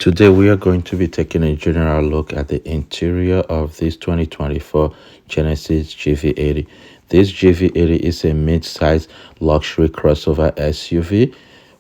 Today we are going to be taking a general look at the interior of this 2024 Genesis GV80. This GV80 is a mid-size luxury crossover SUV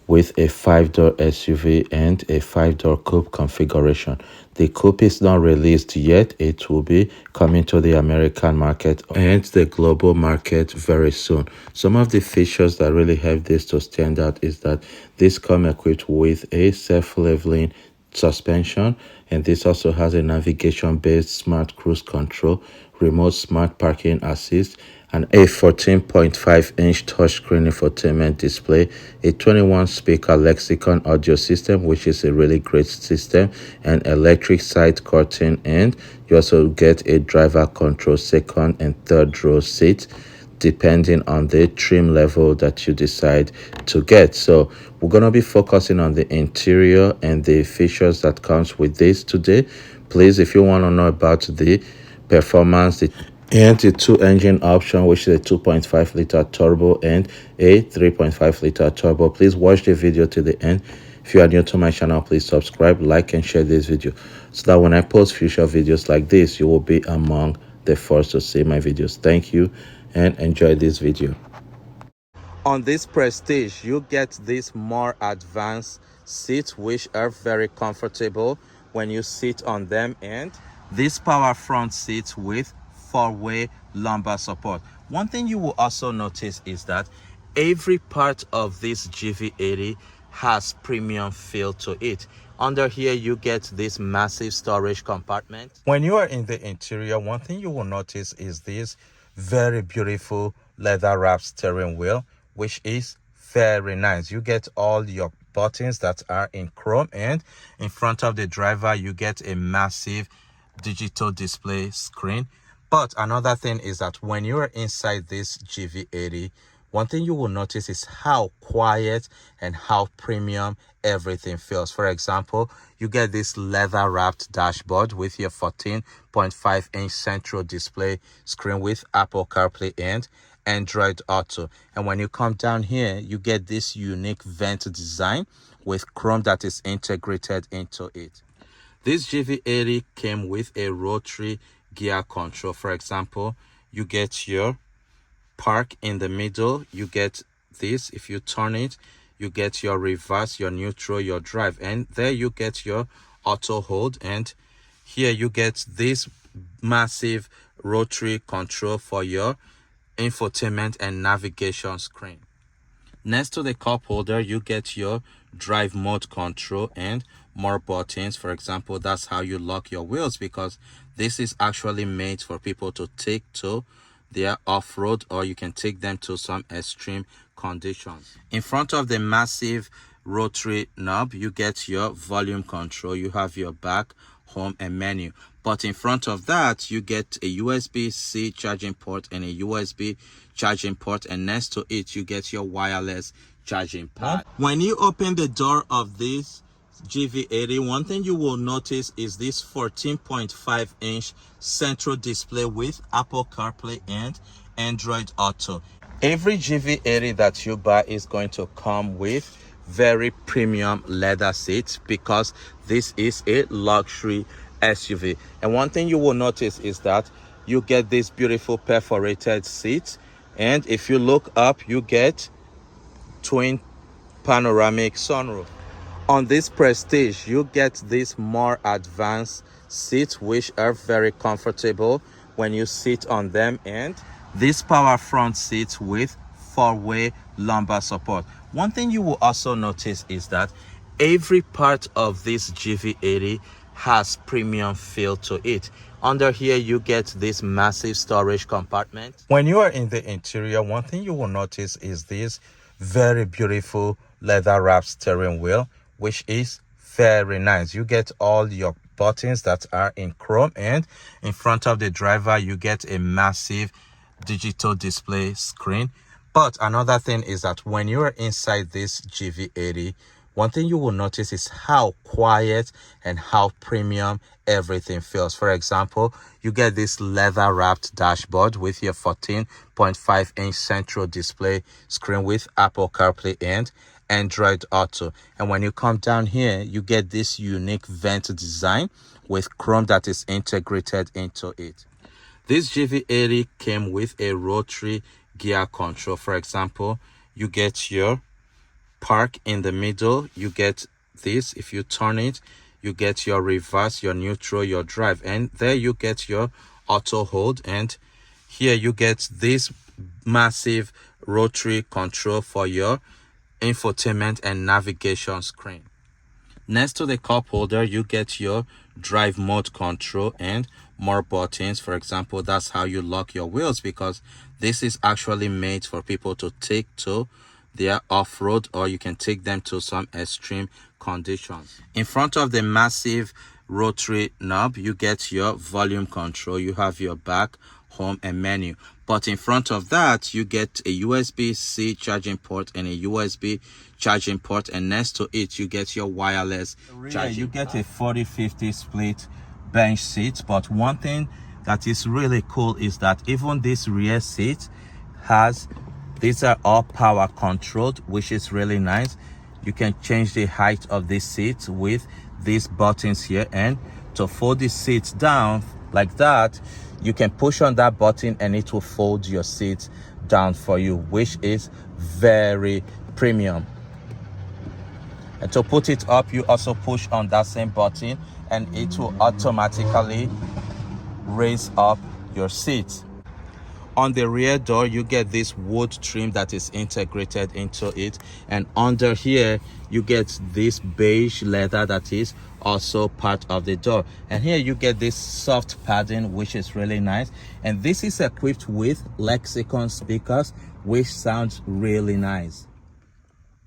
with a 5-door SUV and a 5-door coupe configuration. The coupe is not released yet. It will be coming to the American market and the global market very soon. Some of the features that really help this to stand out is that this comes equipped with a self-leveling suspension, and this also has a navigation based smart cruise control, remote smart parking assist, and a 14.5-inch touchscreen infotainment display, a 21 speaker lexicon audio system, which is a really great system, and electric side curtain, and you also get a driver control second and third row seat depending on the trim level that you decide to get. So we're going to be focusing on the interior and the features that comes with this today. Please, if you want to know about the performance and the two engine option, which is a 2.5 liter turbo and a 3.5 liter turbo, please watch the video to the end. If you are new to my channel, please subscribe, like, and share this video so that when I post future videos like this, you will be among the first to see my videos. Thank you and enjoy this video. On this Prestige, you get this more advanced seats which are very comfortable when you sit on them, and this power front seats with 4-way lumbar support. One thing you will also notice is that every part of this GV80 has premium feel to it. Under here you get this massive storage compartment. When you are in the interior, one thing you will notice is this very beautiful leather wrapped steering wheel, which is very nice. You get all your buttons that are in chrome, and in front of the driver you get a massive digital display screen. But another thing is that when you are inside this GV80, one thing you will notice is how quiet and how premium everything feels. For example, you get this leather wrapped dashboard with your 14.5-inch central display screen with Apple CarPlay and Android Auto. And when you come down here, you get this unique vent design with chrome that is integrated into it. This GV80 came with a rotary gear control. For example, you get your park in the middle, you get this. If you turn it, you get your reverse, your neutral, your drive, and there you get your auto hold, and here you get this massive rotary control for your infotainment and navigation screen. Next to the cup holder, you get your drive mode control and more buttons. For example, that's how you lock your wheels, because this is actually made for people to take to their off-road, or you can take them to some extreme conditions. In front of the massive rotary knob, you get your volume control. You have your back, home, and menu. But in front of that, you get a USB-C charging port and a USB charging port, and next to it you get your wireless charging pad. When you open the door of this GV80, one thing you will notice is this 14.5-inch central display with Apple CarPlay and Android Auto. Every GV80 that you buy is going to come with very premium leather seats, because this is a luxury SUV. And one thing you will notice is that you get this beautiful perforated seats, and if you look up, you get twin panoramic sunroof. On this Prestige, you get this more advanced seats which are very comfortable when you sit on them, and this power front seats with 4-way lumbar support. One thing you will also notice is that every part of this GV80 has premium feel to it. Under here you get this massive storage compartment. When you are in the interior, one thing you will notice is this very beautiful leather wrapped steering wheel, which is very nice. You get all your buttons that are in chrome, and in front of the driver you get a massive digital display screen. But another thing is that when you are inside this GV80, one thing you will notice is how quiet and how premium everything feels. For example, you get this leather wrapped dashboard with your 14.5-inch central display screen with Apple CarPlay and Android Auto. And when you come down here, you get this unique vent design with chrome that is integrated into it. This GV80 came with a rotary gear control. For example, you get your park in the middle, you get this. If you turn it, you get your reverse, your neutral, your drive, and there you get your auto hold. And here you get this massive rotary control for your infotainment and navigation screen. Next to the cup holder, you get your drive mode control and more buttons. For example, that's how you lock your wheels, because this is actually made for people to take to their off-road, or you can take them to some extreme conditions. In front of the massive rotary knob, you get your volume control. You have your back, home, and menu. But in front of that, you get a USB-C charging port and a USB charging port, and next to it you get your wireless charging. You get a 40-50 split bench seat. But one thing that is really cool is that even this rear seat has, these are all power controlled, which is really nice. You can change the height of this seat with these buttons here, and to fold the seat down like that, you can push on that button and it will fold your seat down for you, which is very premium. And to put it up, you also push on that same button and it will automatically raise up your seat. On the rear door, you get this wood trim that is integrated into it, and under here you get this beige leather that is also part of the door. And here you get this soft padding, which is really nice, and this is equipped with Lexicon speakers, which sounds really nice.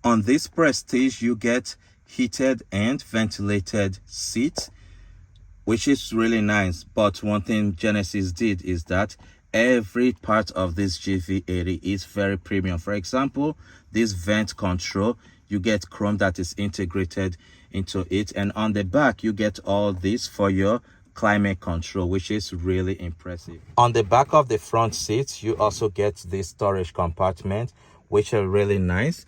On this Prestige, you get heated and ventilated seats, which is really nice. But one thing Genesis did is that every part of this GV80 is very premium. For example, this vent control, you get chrome that is integrated into it, and on the back you get all this for your climate control, which is really impressive. On the back of the front seat, you also get this storage compartment, which are really nice.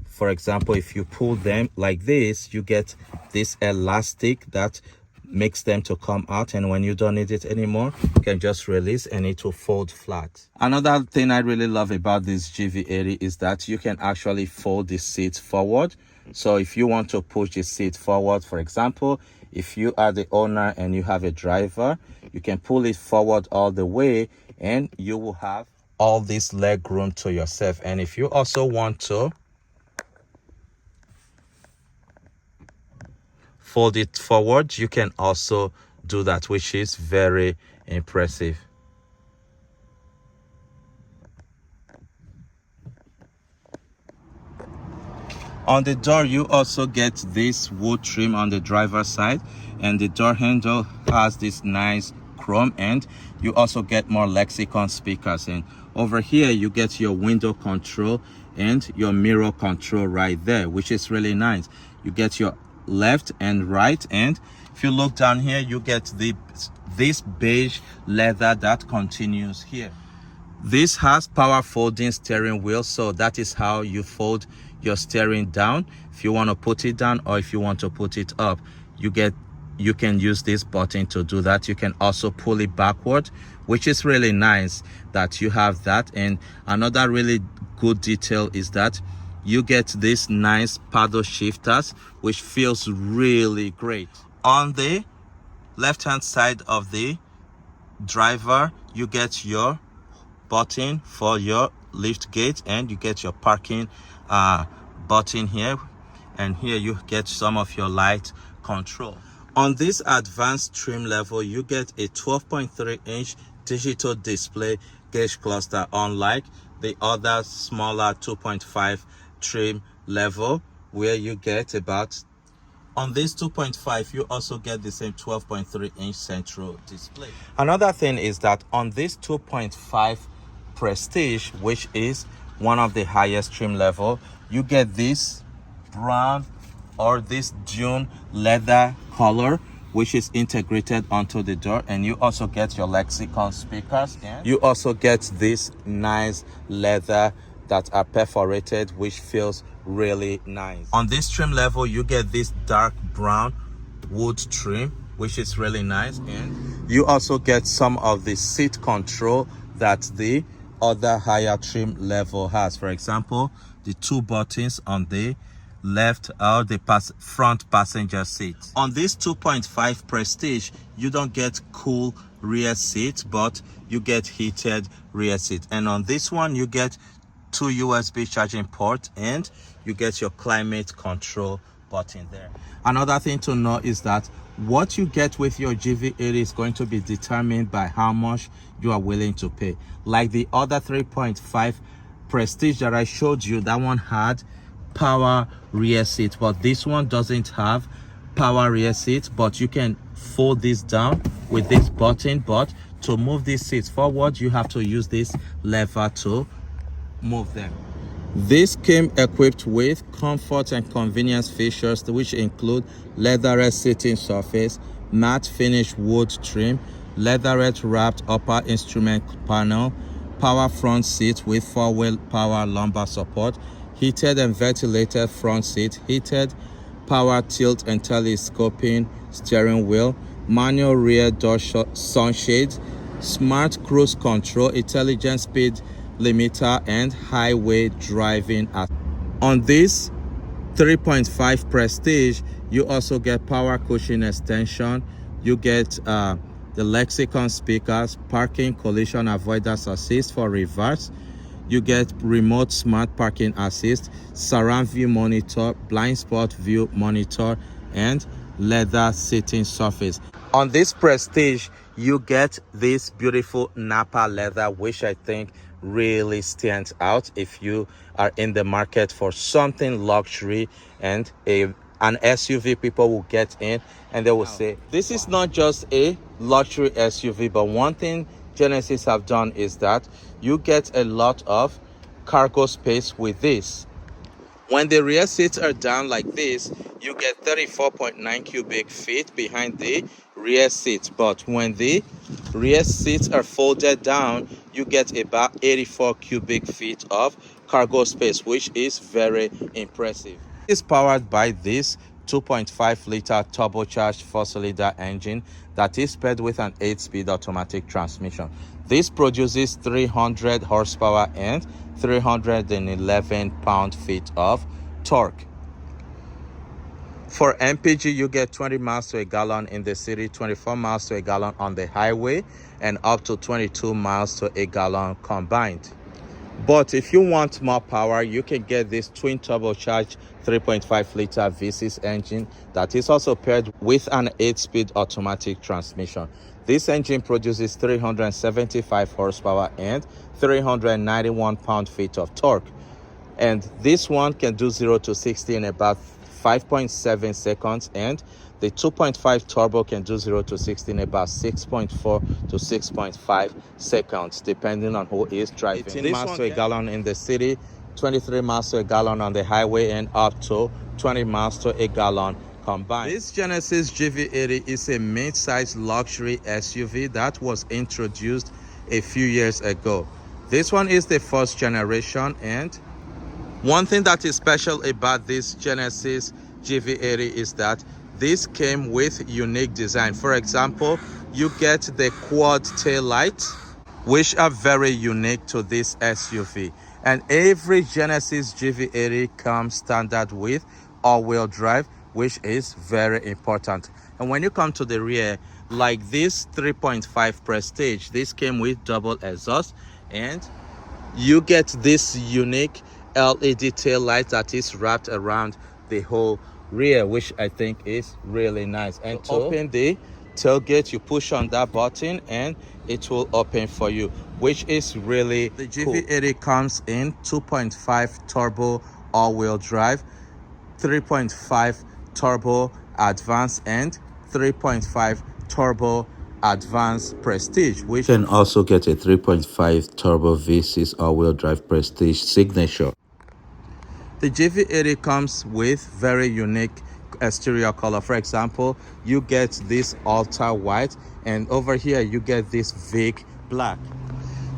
For example, if you pull them like this, you get this elastic that makes them to come out, and when you don't need it anymore, you can just release and it will fold flat. Another thing I really love about this GV80 is that you can actually fold the seat forward. So if you want to push the seat forward, for example, if you are the owner and you have a driver, you can pull it forward all the way and you will have all this leg room to yourself. And if you also want to fold it forward, you can also do that, which is very impressive. On the door, you also get this wood trim on the driver's side, and the door handle has this nice chrome, and you also get more Lexicon speakers. And over here you get your window control and your mirror control right there, which is really nice. You get your left and right, and if you look down here, you get this beige leather that continues here. This has power folding steering wheel, so that is how you fold your steering down. If you want to put it down or if you want to put it up, you can use this button to do that. You can also pull it backward, which is really nice that you have that. And another really good detail is that you get this nice paddle shifters, which feels really great. On the left hand side of the driver, you get your button for your lift gate, and you get your parking button here, and here you get some of your light control. On this advanced trim level, you get a 12.3-inch digital display gauge cluster, unlike the other smaller 2.5 trim level, where you get about, on this 2.5 you also get the same 12.3-inch central display. Another thing is that on this 2.5 Prestige, which is one of the highest trim level, you get this brown or this dune leather color, which is integrated onto the door, and you also get your Lexicon speakers, and you also get this nice leather that are perforated, which feels really nice. On this trim level, you get this dark brown wood trim, which is really nice, and you also get some of the seat control that the other higher trim level has. For example, the 2 buttons on the left are the front passenger seat. On this 2.5 Prestige, you don't get cool rear seat, but you get heated rear seat. And on this one, you get 2 USB charging ports, and you get your climate control button there. Another thing to know is that what you get with your GV80 is going to be determined by how much you are willing to pay. Like the other 3.5 Prestige that I showed you, that one had power rear seat, but this one doesn't have power rear seat, but you can fold this down with this button. But to move these seats forward, you have to use this lever to move them. This came equipped with comfort and convenience features, which include leatherette seating surface, matte finish wood trim, leatherette wrapped upper instrument panel, power front seat with 4-wheel power lumbar support, heated and ventilated front seat, heated power tilt and telescoping steering wheel, manual rear door sunshades, smart cruise control, intelligent speed limiter, and highway driving. On this 3.5 Prestige, you also get power cushion extension, you get the lexicon speakers, parking collision avoidance assist for reverse, you get remote smart parking assist, surround view monitor, blind spot view monitor, and leather seating surface. On this Prestige, you get this beautiful Napa leather, which I think really stands out if you are in the market for something luxury and an SUV. People will get in and they will say, this is not just a luxury SUV. But one thing Genesis have done is that you get a lot of cargo space with this. When the rear seats are down like this, you get 34.9 cubic feet behind the rear seats. But when the rear seats are folded down, you get about 84 cubic feet of cargo space, which is very impressive. It is powered by this 2.5 liter turbocharged 4-cylinder engine that is paired with an 8-speed automatic transmission. This produces 300 horsepower and 311 pound-feet of torque. For MPG, you get 20 miles to a gallon in the city, 24 miles to a gallon on the highway, and up to 22 miles to a gallon combined. But if you want more power, you can get this twin turbocharged 3.5 liter V6 engine that is also paired with an 8-speed automatic transmission. This engine produces 375 horsepower and 391 pound-feet of torque. And this one can do 0 to 60 in about 5.7 seconds, and the 2.5 turbo can do 0 to 60 in about 6.4 to 6.5 seconds, depending on who is driving. 18 miles to a gallon in the city, 23 miles to a gallon on the highway, and up to 20 miles to a gallon combined. This Genesis GV80 is a mid-size luxury SUV that was introduced a few years ago. This one is the first generation, and one thing that is special about this Genesis GV80 is that this came with unique design. For example, you get the quad tail lights, which are very unique to this SUV. And every Genesis GV80 comes standard with all-wheel drive, which is very important. And when you come to the rear, like this 3.5 Prestige, this came with double exhaust, and you get this unique LED tail light that is wrapped around the whole rear, which I think is really nice. And to open the tailgate, you push on that button and it will open for you, which is really cool. The GV80 comes in 2.5 turbo all-wheel drive, 3.5 turbo advanced, and 3.5 turbo advanced Prestige, which can also get a 3.5 turbo V6 all-wheel drive Prestige signature. The GV80 comes with very unique exterior color. For example, you get this ultra white, and over here you get this Vic black.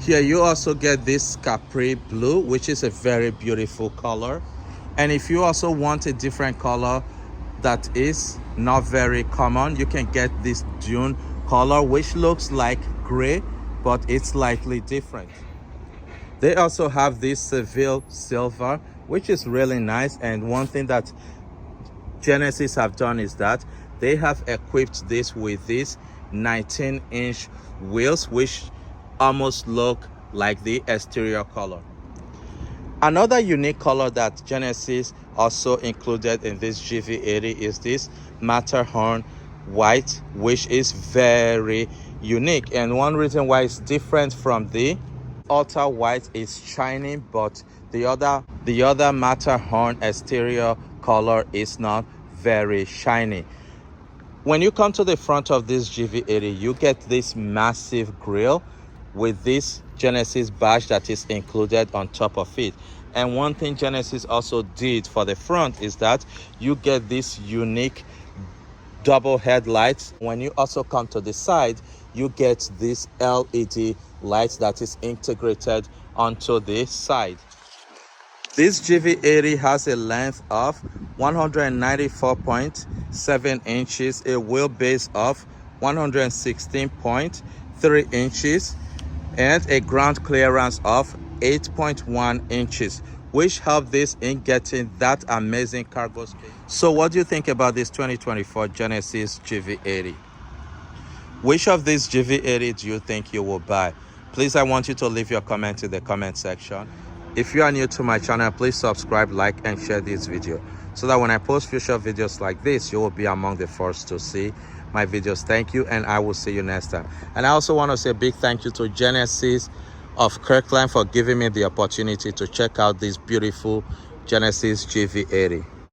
Here you also get this Capri blue, which is a very beautiful color. And if you also want a different color that is not very common, you can get this Dune color, which looks like gray, but it's slightly different. They also have this Seville silver, which is really nice. And one thing that Genesis have done is that they have equipped this with these 19-inch wheels, which almost look like the exterior color. Another unique color that Genesis also included in this GV80 is this Matterhorn white, which is very unique. And one reason why it's different from the Ultra white is shiny, but the other Matterhorn exterior color is not very shiny. When you come to the front of this GV80, you get this massive grille with this Genesis badge that is included on top of it. And one thing Genesis also did for the front is that you get this unique double headlights. When you also come to the side, you get this LED lights that is integrated onto the side. This GV80 has a length of 194.7 inches, a wheelbase of 116.3 inches, and a ground clearance of 8.1 inches, which help this in getting that amazing cargo space. So what do you think about this 2024 Genesis GV80? Which of these GV80 do you think you will buy? Please, I want you to leave your comment in the comment section. If you are new to my channel, please subscribe, like, and share this video so that when I post future videos like this, you will be among the first to see my videos. Thank you, and I will see you next time. And I also want to say a big thank you to Genesis of Kirkland for giving me the opportunity to check out this beautiful Genesis GV80.